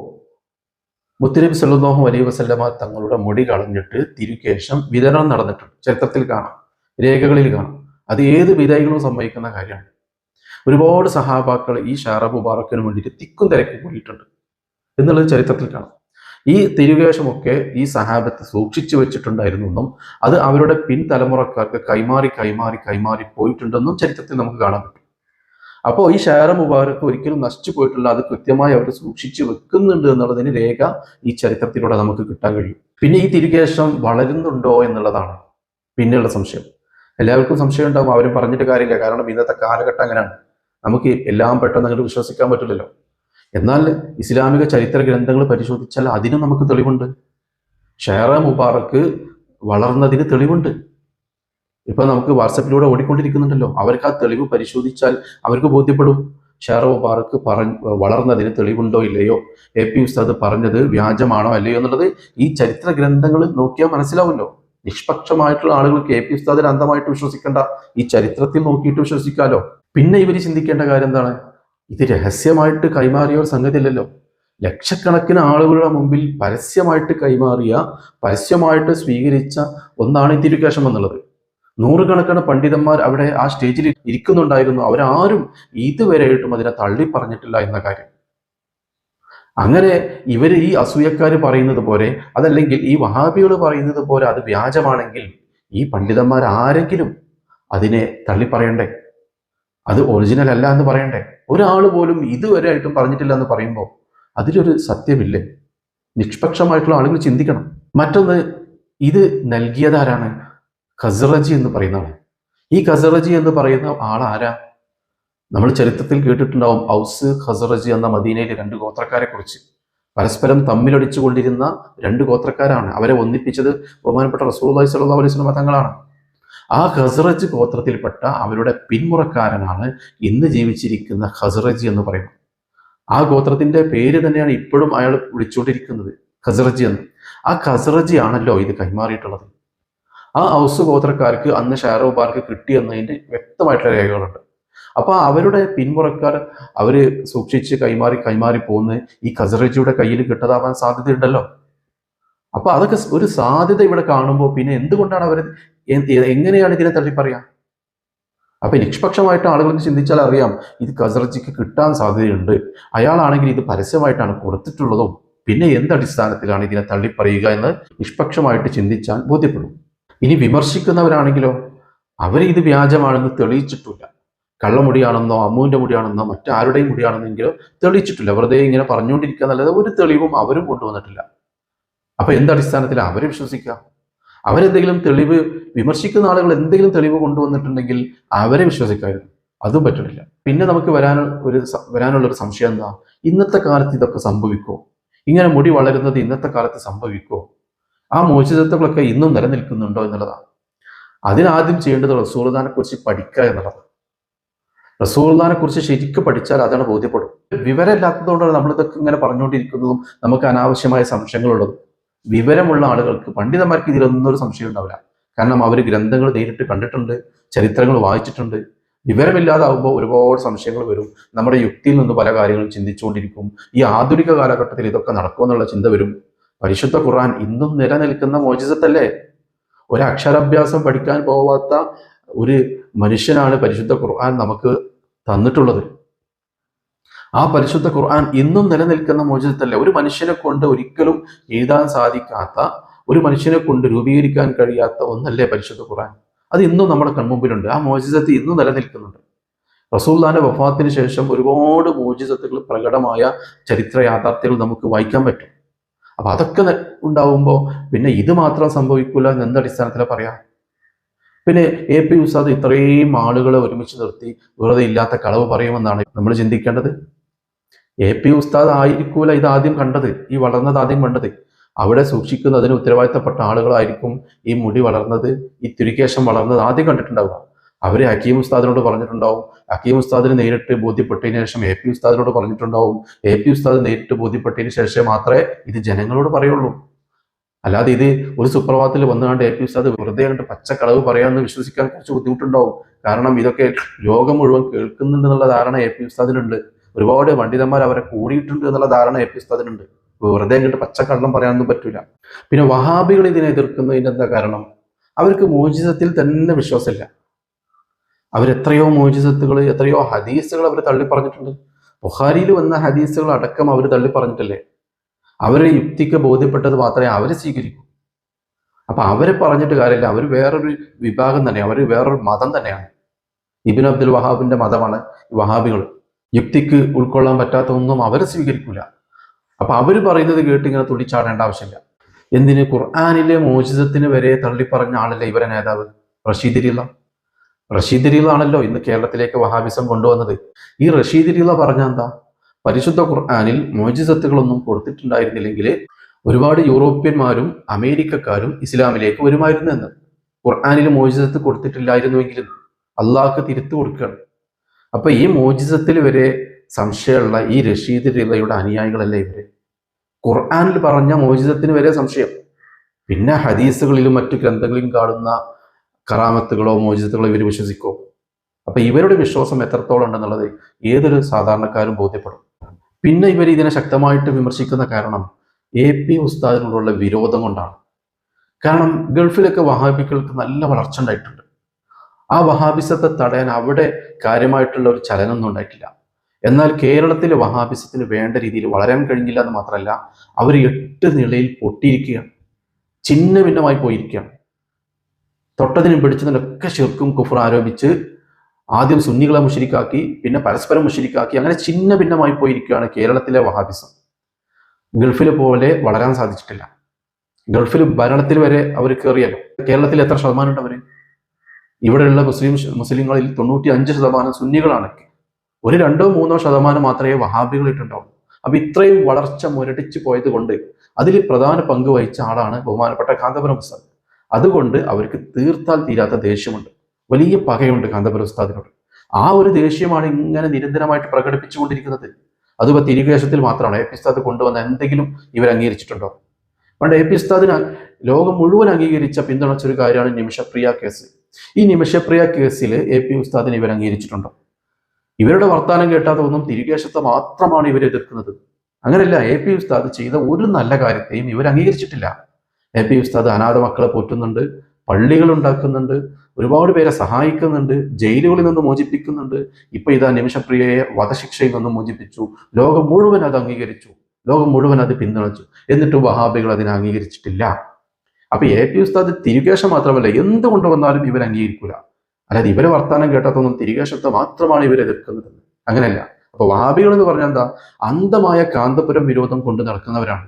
മുത്തുനബി സല്ലല്ലാഹു അലൈഹി വസല്ലമ തങ്ങളുടെ മുടി കളഞ്ഞിട്ട് തിരുകേശം വിതരണം നടന്നിട്ടുണ്ട്. ചരിത്രത്തിൽ കാണാം, രേഖകളിൽ കാണാം. അത് ഏത് വിധേയകളും സമ്മതിക്കുന്ന കാര്യമാണ്. ഒരുപാട് സഹാബാക്കൾ ഈ ഷാറ മുബാറക്കിന് വേണ്ടിയിട്ട് തിക്കും തിരക്കും കൂടിയിട്ടുണ്ട് എന്നുള്ളത് ചരിത്രത്തിൽ കാണാം. ഈ തിരുകേശമൊക്കെ ഈ സഹാബത്ത് സൂക്ഷിച്ചു വെച്ചിട്ടുണ്ടായിരുന്നു എന്നും അത് അവരുടെ പിൻതലമുറക്കാർക്ക് കൈമാറി പോയിട്ടുണ്ടെന്നും ചരിത്രത്തിൽ നമുക്ക് കാണാൻ പറ്റും. അപ്പോൾ ഈ ഷാറ മുബാറക്ക് ഒരിക്കലും നശിച്ചു പോയിട്ടില്ല, അത് കൃത്യമായി അവർ സൂക്ഷിച്ചു വെക്കുന്നുണ്ട് എന്നുള്ളതിന് രേഖ ഈ ചരിത്രത്തിലൂടെ നമുക്ക് കിട്ടാൻ കഴിയും. പിന്നെ ഈ തിരുകേശം വളരുന്നുണ്ടോ എന്നുള്ളതാണ് പിന്നെയുള്ള സംശയം. എല്ലാവർക്കും സംശയം ഉണ്ടാവും, അവരും പറഞ്ഞിട്ട് കാര്യമില്ല, കാരണം ഇന്നത്തെ കാലഘട്ടം അങ്ങനെയാണ്, നമുക്ക് എല്ലാം പെട്ടെന്ന് അങ്ങോട്ട് വിശ്വസിക്കാൻ പറ്റില്ലല്ലോ. എന്നാൽ ഇസ്ലാമിക ചരിത്ര ഗ്രന്ഥങ്ങൾ പരിശോധിച്ചാൽ അതിനും നമുക്ക് തെളിവുണ്ട്. ഷാറ മുബാറക്ക് വളർന്നതിന് തെളിവുണ്ട്. ഇപ്പൊ നമുക്ക് വാട്സപ്പിലൂടെ ഓടിക്കൊണ്ടിരിക്കുന്നുണ്ടല്ലോ, അവർക്ക് ആ തെളിവ് പരിശോധിച്ചാൽ അവർക്ക് ബോധ്യപ്പെടും ഷാറ മുബാറക്ക് വളർന്നതിന് തെളിവുണ്ടോ ഇല്ലയോ, AP ഉസ്താദ് പറഞ്ഞത് വ്യാജമാണോ അല്ലയോ എന്നുള്ളത് ഈ ചരിത്ര ഗ്രന്ഥങ്ങൾ നോക്കിയാൽ മനസ്സിലാവുമല്ലോ. നിഷ്പക്ഷമായിട്ടുള്ള ആളുകൾക്ക് AP ഉസ്താദിനെ അന്ധമായിട്ട് വിശ്വസിക്കേണ്ട, ഈ ചരിത്രത്തിൽ നോക്കിയിട്ട് വിശ്വസിക്കാലോ. പിന്നെ ഇവർ ചിന്തിക്കേണ്ട കാര്യം എന്താണ്? ഇത് രഹസ്യമായിട്ട് കൈമാറിയ ഒരു സംഗതി അല്ലല്ലോ. ലക്ഷക്കണക്കിന് ആളുകളുടെ മുമ്പിൽ പരസ്യമായിട്ട് കൈമാറിയ, പരസ്യമായിട്ട് സ്വീകരിച്ച ഒന്നാണ് ഈ തിരുകേശം എന്നുള്ളത്. നൂറുകണക്കിന് പണ്ഡിതന്മാർ അവിടെ ആ സ്റ്റേജിൽ ഇരിക്കുന്നുണ്ടായിരുന്നു, അവരാരും ഇതുവരെയായിട്ടും അതിനെ തള്ളി പറഞ്ഞിട്ടില്ല എന്ന കാര്യം. അങ്ങനെ ഇവർ ഈ അസൂയക്കാർ പറയുന്നത് പോലെ, അതല്ലെങ്കിൽ ഈ വഹാബികൾ പറയുന്നത് പോലെ അത് വ്യാജമാണെങ്കിൽ ഈ പണ്ഡിതന്മാർ ആരെങ്കിലും അതിനെ തള്ളി പറയണ്ടേ? അത് ഒറിജിനൽ അല്ല എന്ന് പറയണ്ടേ? ഒരാൾ പോലും ഇതുവരെ ആയിട്ടും പറഞ്ഞിട്ടില്ല എന്ന് പറയുമ്പോൾ അതിലൊരു സത്യമില്ലേ? നിഷ്പക്ഷമായിട്ടുള്ള ആളുകൾ ചിന്തിക്കണം. മറ്റൊന്ന്, ഇത് നൽകിയതാരാണ്? ഖസ്റജി എന്ന് പറയുന്നതാണ്. ഈ ഖസ്റജി എന്ന് പറയുന്ന ആളാരാ? നമ്മൾ ചരിത്രത്തിൽ കേട്ടിട്ടുണ്ടാവും, ഔസ് ഖസ്റജി എന്ന മദീനയിലെ 2 ഗോത്രക്കാരെ കുറിച്ച്. പരസ്പരം തമ്മിലടിച്ചു കൊണ്ടിരുന്ന 2 ഗോത്രക്കാരാണ്. അവരെ ഒന്നിപ്പിച്ചത് ബഹുമാനപ്പെട്ട റസൂലുള്ളാഹി സ്വല്ലല്ലാഹു അലൈഹി വസല്ലം തങ്ങളാണ്. ആ ഖസ്റജ് ഗോത്രത്തിൽപ്പെട്ട അവരുടെ പിന്മുറക്കാരനാണ് ഇന്ന് ജീവിച്ചിരിക്കുന്ന ഖസ്റജി എന്ന് പറയുന്നത്. ആ ഗോത്രത്തിന്റെ പേര് തന്നെയാണ് ഇപ്പോഴും അയാൾ വിളിച്ചുകൊണ്ടിരിക്കുന്നത്, ഖസ്റജി എന്ന്. ആ ഖസ്റജി ആണല്ലോ ഇത് കൈമാറിയിട്ടുള്ളത്. ആ ഔസ് ഗോത്രക്കാർക്ക് അന്ന് ഷാറ മുബാറക്ക് കിട്ടിയെന്നതിന്റെ വ്യക്തമായിട്ടുള്ള രേഖകളുണ്ട്. അപ്പൊ അവരുടെ പിന്മുറക്കാർ അവര് സൂക്ഷിച്ച് കൈമാറി പോകുന്ന ഈ ഖസ്റജിയുടെ കയ്യിൽ കിട്ടതാവാൻ സാധ്യതയുണ്ടല്ലോ. അപ്പൊ അതൊക്കെ ഒരു സാധ്യത ഇവിടെ കാണുമ്പോൾ പിന്നെ എന്തുകൊണ്ടാണ് അവർ, എങ്ങനെയാണ് ഇതിനെ തള്ളി പറയാ? അപ്പൊ നിഷ്പക്ഷമായിട്ട് ആളുകൾക്ക് ചിന്തിച്ചാൽ അറിയാം, ഇത് ഖസ്റജിക്ക് കിട്ടാൻ സാധ്യതയുണ്ട്. അയാളാണെങ്കിൽ ഇത് പരസ്യമായിട്ടാണ് കൊടുത്തിട്ടുള്ളതും, പിന്നെ എന്തടിസ്ഥാനത്തിലാണ് ഇതിനെ തള്ളിപ്പറയുക എന്ന് നിഷ്പക്ഷമായിട്ട് ചിന്തിച്ചാൽ ബോധ്യപ്പെടും. ഇനി വിമർശിക്കുന്നവരാണെങ്കിലോ, അവർ ഇത് വ്യാജമാണെന്ന് തെളിയിച്ചിട്ടില്ല. കള്ളമുടിയാണെന്നോ അമ്മുവിന്റെ മുടിയാണെന്നോ മറ്റാരുടെയും മുടിയാണെന്നെങ്കിലോ തെളിയിച്ചിട്ടില്ല. വെറുതെ ഇങ്ങനെ പറഞ്ഞുകൊണ്ടിരിക്കുക എന്നല്ലാതെ ഒരു തെളിവും അവരും കൊണ്ടുവന്നിട്ടില്ല. അപ്പൊ എന്തടിസ്ഥാനത്തിലാണ് അവരെ വിശ്വസിക്കുക? അവരെന്തെങ്കിലും തെളിവ്, വിമർശിക്കുന്ന ആളുകൾ എന്തെങ്കിലും തെളിവ് കൊണ്ടുവന്നിട്ടുണ്ടെങ്കിൽ അവരെ വിശ്വസിക്കായിരുന്നു. അതും പറ്റണില്ല. പിന്നെ നമുക്ക് വരാനുള്ളൊരു സംശയം എന്താ? ഇന്നത്തെ കാലത്ത് ഇതൊക്കെ സംഭവിക്കുമോ? ഇങ്ങനെ മുടി വളരുന്നത് ഇന്നത്തെ കാലത്ത് സംഭവിക്കുമോ? ആ മോചിതത്വങ്ങളൊക്കെ ഇന്നും നിലനിൽക്കുന്നുണ്ടോ എന്നുള്ളതാണ്. അതിനാദ്യം ചെയ്യേണ്ടത് റസൂലുള്ളാഹിനെ കുറിച്ച് പഠിക്കുക എന്നുള്ളതാണ്. റസൂലുള്ളാഹിനെ കുറിച്ച് ശരിക്കും പഠിച്ചാൽ അതാണ് ബോധ്യപ്പെടും. വിവരമില്ലാത്തതുകൊണ്ടാണ് നമ്മളിതൊക്കെ ഇങ്ങനെ പറഞ്ഞുകൊണ്ടിരിക്കുന്നതും നമുക്ക് അനാവശ്യമായ സംശയങ്ങളുള്ളതും. വിവരമുള്ള ആളുകൾക്ക്, പണ്ഡിതന്മാർക്ക് ഇതിലൊന്നും ഒരു സംശയം ഉണ്ടാവില്ല. കാരണം അവർ ഗ്രന്ഥങ്ങൾ നേരിട്ട് കണ്ടിട്ടുണ്ട്, ചരിത്രങ്ങൾ വായിച്ചിട്ടുണ്ട്. വിവരമില്ലാതാവുമ്പോൾ ഒരുപാട് സംശയങ്ങൾ വരും. നമ്മുടെ യുക്തിയിൽ നിന്ന് പല കാര്യങ്ങളും ചിന്തിച്ചുകൊണ്ടിരിക്കും. ഈ ആധുനിക കാലഘട്ടത്തിൽ ഇതൊക്കെ നടക്കുമെന്നുള്ള ചിന്ത വരും. പരിശുദ്ധ ഖുർആൻ ഇന്നും നിലനിൽക്കുന്ന മോചിസത്തല്ലേ? ഒരു അക്ഷരാഭ്യാസം പഠിക്കാൻ പോവാത്ത ഒരു മനുഷ്യനാണ് പരിശുദ്ധ ഖുർആൻ നമുക്ക് തന്നിട്ടുള്ളത്. ആ പരിശുദ്ധ ഖുർആൻ ഇന്നും നിലനിൽക്കുന്ന മോചിതത്തല്ല. ഒരു മനുഷ്യനെ കൊണ്ട് ഒരിക്കലും എഴുതാൻ സാധിക്കാത്ത, ഒരു മനുഷ്യനെ കൊണ്ട് രൂപീകരിക്കാൻ കഴിയാത്ത ഒന്നല്ലേ പരിശുദ്ധ ഖുർആൻ. അത് ഇന്നും നമ്മുടെ കൺമുമ്പിലുണ്ട്. ആ മോചിതത്ത് ഇന്നും നിലനിൽക്കുന്നുണ്ട്. റസൂലുള്ളാഹിന്റെ വഫാത്തിന് ശേഷം ഒരുപാട് മോചിതത്തുകൾ, പ്രകടമായ ചരിത്ര യാഥാർത്ഥ്യങ്ങൾ നമുക്ക് വായിക്കാൻ പറ്റും. അപ്പൊ അതൊക്കെ ഉണ്ടാവുമ്പോൾ പിന്നെ ഇത് മാത്രം സംഭവിക്കില്ല എന്ന് എന്തടിസ്ഥാനത്തിലാണ് പറയാം? പിന്നെ AP ഉസ്താദ് ഇത്രയും ആളുകളെ ഒരുമിച്ച് നിർത്തി വെറുതെ ഇല്ലാത്ത കളവ് പറയുമെന്നാണ് നമ്മൾ ചിന്തിക്കേണ്ടത്? AP ഉസ്താദ് ആയിരിക്കൂല ഇത് ആദ്യം കണ്ടത്, ഈ വളർന്നത് ആദ്യം കണ്ടത്. അവിടെ സൂക്ഷിക്കുന്നതിന് ഉത്തരവാദിത്തപ്പെട്ട ആളുകളായിരിക്കും ഈ മുടി വളർന്നത്, ഈ തിരുക്കേശം വളർന്നത് ആദ്യം കണ്ടിട്ടുണ്ടാവുക. അവര് ഹക്കീം ഉസ്താദിനോട് പറഞ്ഞിട്ടുണ്ടാവും. ഹക്കീം ഉസ്താദിന് നേരിട്ട് ബോധ്യപ്പെട്ടതിന് ശേഷം AP ഉസ്താദിനോട് പറഞ്ഞിട്ടുണ്ടാവും. AP ഉസ്താദ് നേരിട്ട് ബോധ്യപ്പെട്ടതിന് ശേഷം മാത്രമേ ഇത് ജനങ്ങളോട് പറയുള്ളൂ. അല്ലാതെ ഇത് ഒരു സുപ്രഭാതത്തിൽ വന്നുകൊണ്ട് AP ഉസ്താദ് വെറുതെ കണ്ട് പച്ചക്കളവ് പറയാമെന്ന് വിശ്വസിക്കാൻ കുറച്ച് ബുദ്ധിമുട്ടുണ്ടാവും. കാരണം ഇതൊക്കെ ലോകം മുഴുവൻ കേൾക്കുന്നുണ്ടെന്നുള്ള ധാരണ AP ഉസ്താദിനുണ്ട്. ഒരുപാട് പണ്ഡിതന്മാർ അവരെ കൂടിയിട്ടുണ്ട് എന്നുള്ള ധാരണ AP ഉസ്താദിനുണ്ട്. വെറുതെ കണ്ട് പച്ചക്കള്ളം പറയാനൊന്നും പറ്റൂല. പിന്നെ വഹാബികൾ ഇതിനെ എതിർക്കുന്നതിന്റെ എന്താ കാരണം? അവർക്ക് മോചിതത്തിൽ തന്നെ വിശ്വാസമില്ല. അവരെത്രയോ മോചിതത്തുകൾ, എത്രയോ ഹദീസുകൾ അവർ തള്ളി പറഞ്ഞിട്ടുണ്ട്. ബുഖാരിയിൽ വന്ന ഹദീസുകൾ അടക്കം അവർ തള്ളി പറഞ്ഞിട്ടില്ലേ? അവരെ യുക്തിക്ക് ബോധ്യപ്പെട്ടത് മാത്രമേ അവർ സ്വീകരിക്കൂ. അപ്പൊ അവരെ പറഞ്ഞിട്ട് കാര്യമില്ല. അവർ വേറൊരു വിഭാഗം തന്നെയാണ്, അവർ വേറൊരു മതം തന്നെയാണ്. ഇബ്നു അബ്ദുൽ വഹാബിന്റെ മതമാണ് വഹാബികൾ. യുക്തിക്ക് ഉൾക്കൊള്ളാൻ പറ്റാത്ത ഒന്നും അവർ സ്വീകരിക്കൂല. അപ്പൊ അവർ പറയുന്നത് കേട്ട് ഇങ്ങനെ തുള്ളിച്ചാടേണ്ട ആവശ്യമില്ല. എന്തിന്? ഖുർആനിലെ മോചിതത്തിന് വരെ തള്ളിപ്പറഞ്ഞ ആളല്ലേ ഇവരെ നേതാവ് റഷീദ് റിള. റഷീദ് റിള ആണല്ലോ ഇന്ന് കേരളത്തിലേക്ക് വഹാബിസം കൊണ്ടുവന്നത്. ഈ റഷീദ് റിള പറഞ്ഞ എന്താ? പരിശുദ്ധ ഖുർആനിൽ മോചിതത്തുകളൊന്നും കൊടുത്തിട്ടുണ്ടായിരുന്നില്ലെങ്കിൽ ഒരുപാട് യൂറോപ്യന്മാരും അമേരിക്കക്കാരും ഇസ്ലാമിലേക്ക് വരുമായിരുന്നു എന്ന്. ഖുർആനിൽ മോചിതത്ത് കൊടുത്തിട്ടില്ലായിരുന്നുവെങ്കിലും അള്ളാഹ്ക്ക് തിരുത്തു കൊടുക്കുകയാണ്. അപ്പൊ ഈ മോചിതത്തിൽ വരെ സംശയമുള്ള ഈ റഷീദ് റിളയുടെ അനുയായികളല്ലേ ഇവര്? ഖുർആനിൽ പറഞ്ഞ മോചിതത്തിന് വരെ സംശയം. പിന്നെ ഹദീസുകളിലും മറ്റു ഗ്രന്ഥങ്ങളിലും കാണുന്ന കറാമത്തുകളോ മോചിതത്തുകളോ ഇവർ വിശ്വസിക്കോ? അപ്പൊ ഇവരുടെ വിശ്വാസം എത്രത്തോളം ഉണ്ടെന്നുള്ളത് ഏതൊരു സാധാരണക്കാരും ബോധ്യപ്പെടും. പിന്നെ ഇവർ ഇതിനെ ശക്തമായിട്ട് വിമർശിക്കുന്ന കാരണം AP ഉസ്താദിനോടുള്ള വിരോധം കൊണ്ടാണ്. കാരണം ഗൾഫിലൊക്കെ വഹാബികൾക്ക് നല്ല വളർച്ച ഉണ്ടായിട്ടുണ്ട്. ആ വഹാബിസത്തെ തടയാൻ അവിടെ കാര്യമായിട്ടുള്ള ഒരു ചലനമൊന്നും ഉണ്ടായിട്ടില്ല. എന്നാൽ കേരളത്തിലെ വഹാബിസത്തിന് വേണ്ട രീതിയിൽ വളരാൻ കഴിഞ്ഞില്ല എന്ന് മാത്രമല്ല, അവർ 8 നിലയിൽ പൊട്ടിയിരിക്കുകയാണ്, ചിന്ന ഭിന്നമായി പോയിരിക്കുകയാണ്. തൊട്ടതിനും പിടിച്ചതിനൊക്കെ ശിർക്കും കുഫ്ർ ആരോപിച്ച് ആദ്യം സുന്നികളെ മുശ്രിക്കാക്കി, പിന്നെ പരസ്പരം മുശ്രിക്കാക്കി, അങ്ങനെ ചിന്ന ഭിന്നമായി പോയിരിക്കുകയാണ് കേരളത്തിലെ വഹാബിസം. ഗൾഫിൽ പോലെ വളരാൻ സാധിച്ചിട്ടില്ല. ഗൾഫിൽ ഭരണത്തിൽ വരെ അവർ കയറിയല്ലോ. കേരളത്തിൽ എത്ര ശതമാനം ഉണ്ട് അവര്? ഇവിടെയുള്ള മുസ്ലിങ്ങളിൽ 95% സുന്നികളാണ്. ഒരു 2-3% മാത്രമേ വഹാബികളിട്ടുണ്ടാവും. അപ്പൊ ഇത്രയും വളർച്ച മുരടിച്ചു പോയത് കൊണ്ട് അതിൽ പ്രധാന പങ്ക് വഹിച്ച ആളാണ് ബഹുമാനപ്പെട്ട കാന്തപുരം ഉസ്താദ്. അതുകൊണ്ട് അവർക്ക് തീർത്താൽ തീരാത്ത ദേഷ്യമുണ്ട്, വലിയ പകയുണ്ട് കാന്തപുരം ഉസ്താദിനോട്. ആ ഒരു ദേഷ്യമാണ് ഇങ്ങനെ നിരന്തരമായിട്ട് പ്രകടിപ്പിച്ചുകൊണ്ടിരിക്കുന്നത്. അതിപ്പോ തിരികേശത്തിൽ മാത്രമാണ്. AP ഉസ്താദ് കൊണ്ടുവന്ന എന്തെങ്കിലും ഇവർ അംഗീകരിച്ചിട്ടുണ്ടോ? പണ്ട് AP ഉസ്താദിന് ലോകം മുഴുവൻ അംഗീകരിച്ച പിന്തുണച്ചൊരു കാര്യമാണ് നിമിഷപ്രിയ കേസ്. ഈ നിമിഷപ്രിയ കേസിൽ AP ഉസ്താദിനെ ഇവർ അംഗീകരിച്ചിട്ടുണ്ടോ? ഇവരുടെ വർത്താനം കേട്ടാൽ തോന്നും തിരികേശത്തെ മാത്രമാണ് ഇവർ എതിർക്കുന്നത്. അങ്ങനെയല്ല. AP ഉസ്താദ് ചെയ്ത ഒരു നല്ല കാര്യത്തെയും ഇവർ അംഗീകരിച്ചിട്ടില്ല. AP ഉസ്താദ് അനാഥ മക്കളെ പോറ്റുന്നുണ്ട്, പള്ളികൾ ഉണ്ടാക്കുന്നുണ്ട്, ഒരുപാട് പേരെ സഹായിക്കുന്നുണ്ട്, ജയിലുകളിൽ നിന്ന് മോചിപ്പിക്കുന്നുണ്ട്. ഇപ്പൊ ഇതാ നിമിഷപ്രിയയെ വധശിക്ഷയിൽ നിന്ന് മോചിപ്പിച്ചു. ലോകം മുഴുവൻ അത് അംഗീകരിച്ചു, ലോകം മുഴുവൻ അത് പിന്തുണച്ചു. എന്നിട്ട് വഹാബികൾ അതിനെ അംഗീകരിച്ചിട്ടില്ല. അപ്പൊ AP ഉസ്താദ് തിരികേശം മാത്രമല്ല, എന്ത് കൊണ്ടുവന്നാലും ഇവർ അംഗീകരിക്കൂല. അല്ലാതെ ഇവരെ വർത്താനം കേട്ടാത്തൊന്നും തിരികേശത്തെ മാത്രമാണ് ഇവർ എതിർക്കുന്നത്. അങ്ങനെയല്ല. അപ്പൊ വഹാബികൾ എന്ന് പറഞ്ഞാൽ എന്താ? അന്ധമായ കാന്തപുരം വിരോധം കൊണ്ട് നടക്കുന്നവരാണ്.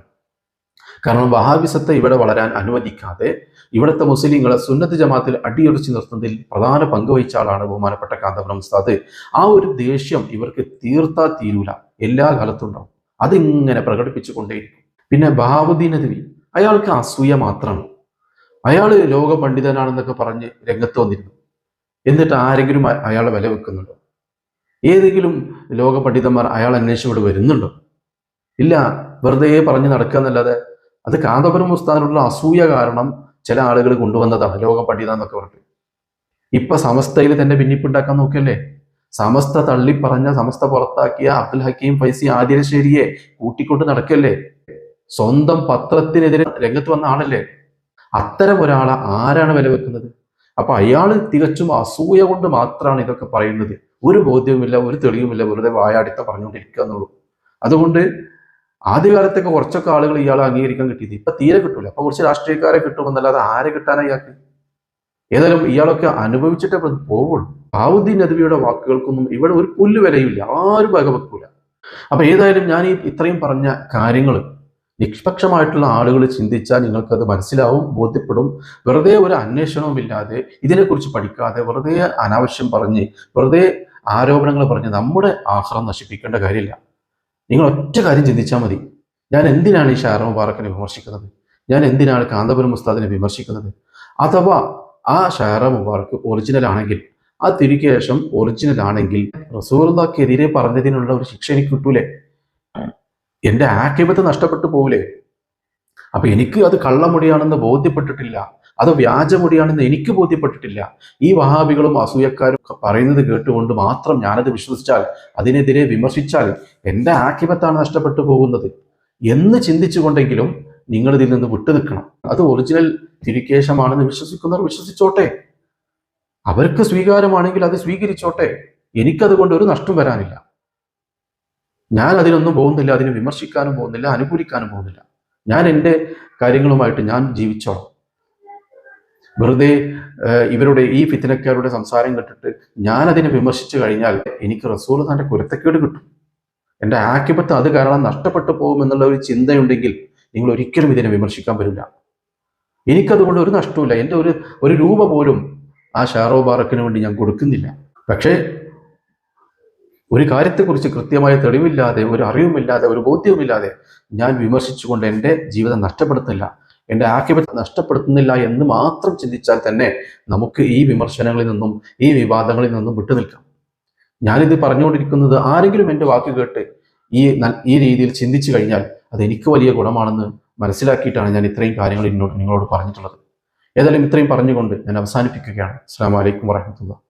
കാരണം വഹാബിസത്തെ ഇവിടെ വളരാൻ അനുവദിക്കാതെ ഇവിടുത്തെ മുസ്ലിങ്ങളെ സുന്നത്ത് ജമാഅത്തിൽ അടിയൊടിച്ച് നിർത്തുന്നതിൽ പ്രധാന പങ്ക് വഹിച്ച ആളാണ് ബഹുമാനപ്പെട്ട കാന്തപുരം ഉസ്താദ്. ആ ഒരു ദേഷ്യം ഇവർക്ക് തീർത്താ തീരൂല, എല്ലാ കാലത്തും ഉണ്ടാവും. അതിങ്ങനെ പ്രകടിപ്പിച്ചു കൊണ്ടേയിരിക്കും. പിന്നെ ബഹാവുദ്ദീൻ നദ്വി, അയാൾക്ക് അസൂയ മാത്രമാണ്. അയാൾ ലോക പണ്ഡിതനാണെന്നൊക്കെ പറഞ്ഞ് രംഗത്ത് വന്നിരുന്നു. എന്നിട്ട് ആരെങ്കിലും അയാളെ വില വെക്കുന്നുണ്ടോ? ഏതെങ്കിലും ലോക പണ്ഡിതന്മാർ അയാൾ അന്വേഷിച്ചോട് വരുന്നുണ്ടോ? ഇല്ല. വെറുതെ പറഞ്ഞ് നടക്കുക എന്നല്ലാതെ. അത് കാന്തപുരം ഉസ്താദിനുള്ള അസൂയ കാരണം ചില ആളുകൾ കൊണ്ടുവന്നതാണ് ലോക പണ്ഡിത എന്നൊക്കെ പറഞ്ഞിട്ട്. ഇപ്പൊ സമസ്തയിൽ തന്നെ ഭിന്നിപ്പുണ്ടാക്കാൻ നോക്കിയല്ലേ? സമസ്ത തള്ളിപ്പറഞ്ഞ, സമസ്ത പുറത്താക്കിയ അബ്ദുൽ ഹക്കീം ഫൈസി ആദിലശ്ശേരിയെ കൂട്ടിക്കൊണ്ട് നടക്കല്ലേ? സ്വന്തം പത്രത്തിനെതിരെ രംഗത്ത് വന്ന ആളല്ലേ? അത്തരം ഒരാളെ ആരാണ് വില വെക്കുന്നത്? അപ്പൊ അയാൾ തികച്ചും അസൂയ കൊണ്ട് മാത്രമാണ് ഇതൊക്കെ പറയുന്നത്. ഒരു ബോധ്യവുമില്ല, ഒരു തെളിവുമില്ല, വെറുതെ വായാടിത്ത പറഞ്ഞുകൊണ്ടിരിക്കുക എന്നുള്ളൂ. അതുകൊണ്ട് ആദ്യകാലത്തൊക്കെ കുറച്ചൊക്കെ ആളുകൾ ഇയാളെ അംഗീകരിക്കാൻ കിട്ടിയത്, ഇപ്പൊ തീരെ കിട്ടൂല. അപ്പൊ കുറച്ച് രാഷ്ട്രീയക്കാരെ കിട്ടുമെന്നല്ലാതെ ആരെ കിട്ടാനാ ഇയാൾക്ക്? ഏതായാലും ഇയാളൊക്കെ അനുഭവിച്ചിട്ടേ പോവുള്ളൂ. ബാവുദ്ദീൻ നദ്വിയുടെ വാക്കുകൾക്കൊന്നും ഇവിടെ ഒരു പുല്ല് വിലയില്ല, ആരും വകവെക്കൂല. അപ്പൊ ഏതായാലും ഞാൻ ഈ ഇത്രയും പറഞ്ഞ കാര്യങ്ങൾ നിഷ്പക്ഷമായിട്ടുള്ള ആളുകൾ ചിന്തിച്ചാൽ നിങ്ങൾക്കത് മനസ്സിലാവും, ബോധ്യപ്പെടും. വെറുതെ ഒരു അന്വേഷണവുമില്ലാതെ, ഇതിനെക്കുറിച്ച് പഠിക്കാതെ, വെറുതെ അനാവശ്യം പറഞ്ഞ്, വെറുതെ ആരോപണങ്ങൾ പറഞ്ഞ് നമ്മുടെ ആഹ്റം നശിപ്പിക്കേണ്ട കാര്യമില്ല. നിങ്ങൾ ഒറ്റ കാര്യം ചിന്തിച്ചാൽ മതി. ഞാൻ എന്തിനാണ് ഈ ഷാറ മുബാറക്കിനെ വിമർശിക്കുന്നത്? ഞാൻ എന്തിനാണ് കാന്തപുരം ഉസ്താദിനെ വിമർശിക്കുന്നത്? അഥവാ ആ ഷാറ മുബാറക്ക് ഒറിജിനൽ ആണെങ്കിൽ, ആ തിരികെ ശേഷം ഒറിജിനൽ ആണെങ്കിൽ റസൂലുള്ളാഹിക്കെതിരെ പറഞ്ഞതിനുള്ള ഒരു ശിക്ഷ എനിക്ക് കിട്ടൂലേ? എന്റെ ആക്കിബത്ത് നഷ്ടപ്പെട്ടു പോകൂലേ? അപ്പൊ എനിക്ക് അത് കള്ളമുടിയാണെന്ന് ബോധ്യപ്പെട്ടിട്ടില്ല, അത് വ്യാജമുടിയാണെന്ന് എനിക്ക് ബോധ്യപ്പെട്ടിട്ടില്ല. ഈ വഹാബികളും അസൂയക്കാരും പറയുന്നത് കേട്ടുകൊണ്ട് മാത്രം ഞാനത് വിശ്വസിച്ചാൽ, അതിനെതിരെ വിമർശിച്ചാൽ എന്റെ ആക്കിബത്താണ് നഷ്ടപ്പെട്ടു പോകുന്നത് എന്ന് ചിന്തിച്ചുകൊണ്ടെങ്കിലും നിങ്ങൾ ഇതിൽ നിന്ന് വിട്ടു നിൽക്കണം. അത് ഒറിജിനൽ തിരിക്കേശമാണെന്ന് വിശ്വസിക്കുന്നവർ വിശ്വസിച്ചോട്ടെ, അവർക്ക് സ്വീകാര്യമാണെങ്കിൽ അത് സ്വീകരിച്ചോട്ടെ. എനിക്കതുകൊണ്ട് ഒരു നഷ്ടം വരാനില്ല. ഞാൻ അതിനൊന്നും പോകുന്നില്ല, അതിനെ വിമർശിക്കാനും പോകുന്നില്ല, അനുകൂലിക്കാനും പോകുന്നില്ല. ഞാൻ എൻ്റെ കാര്യങ്ങളുമായിട്ട് ഞാൻ ജീവിച്ചോളാം. വെറുതെ ഇവരുടെ ഈ ഫിത്നക്കാരുടെ സംസാരം കേട്ടിട്ട് ഞാൻ അതിനെ വിമർശിച്ചു കഴിഞ്ഞാൽ എനിക്ക് റസൂലുള്ളാഹിന്റെ കുരുത്തക്കേട് കിട്ടും. എൻ്റെ ആക്കിബത്ത് അത് കാരണം നഷ്ടപ്പെട്ടു പോകുമെന്നുള്ള ഒരു ചിന്തയുണ്ടെങ്കിൽ നിങ്ങൾ ഒരിക്കലും ഇതിനെ വിമർശിക്കാൻ പറ്റില്ല. എനിക്കതുകൊണ്ട് ഒരു നഷ്ടവുമില്ല. എൻ്റെ ഒരു രൂപ പോലും ആ ഷാറ മുബാറക്കിന് വേണ്ടി ഞാൻ കൊടുക്കുന്നില്ല. പക്ഷേ ഒരു കാര്യത്തെക്കുറിച്ച് കൃത്യമായ തെളിവില്ലാതെ, ഒരു അറിവുമില്ലാതെ, ഒരു ബോധ്യവുമില്ലാതെ ഞാൻ വിമർശിച്ചുകൊണ്ട് എൻ്റെ ജീവിതം നഷ്ടപ്പെടുത്തുന്നില്ല, എൻ്റെ ആക്കിബത്ത് നഷ്ടപ്പെടുത്തുന്നില്ല എന്ന് മാത്രം ചിന്തിച്ചാൽ തന്നെ നമുക്ക് ഈ വിമർശനങ്ങളിൽ നിന്നും ഈ വിവാദങ്ങളിൽ നിന്നും വിട്ടുനിൽക്കാം. ഞാനിത് പറഞ്ഞുകൊണ്ടിരിക്കുന്നത് ആരെങ്കിലും എൻ്റെ വാക്ക് കേട്ട് ഈ രീതിയിൽ ചിന്തിച്ചു കഴിഞ്ഞാൽ അത് എനിക്ക് വലിയ ഗുണമാണെന്ന് മനസ്സിലാക്കിയിട്ടാണ് ഞാൻ ഇത്രയും കാര്യങ്ങൾ നിങ്ങളോട് പറഞ്ഞിട്ടുള്ളത്. ഏതായാലും ഇത്രയും പറഞ്ഞുകൊണ്ട് ഞാൻ അവസാനിപ്പിക്കുകയാണ്. അസ്സലാമു അലൈക്കും വറഹ്മത്തുള്ളാഹി.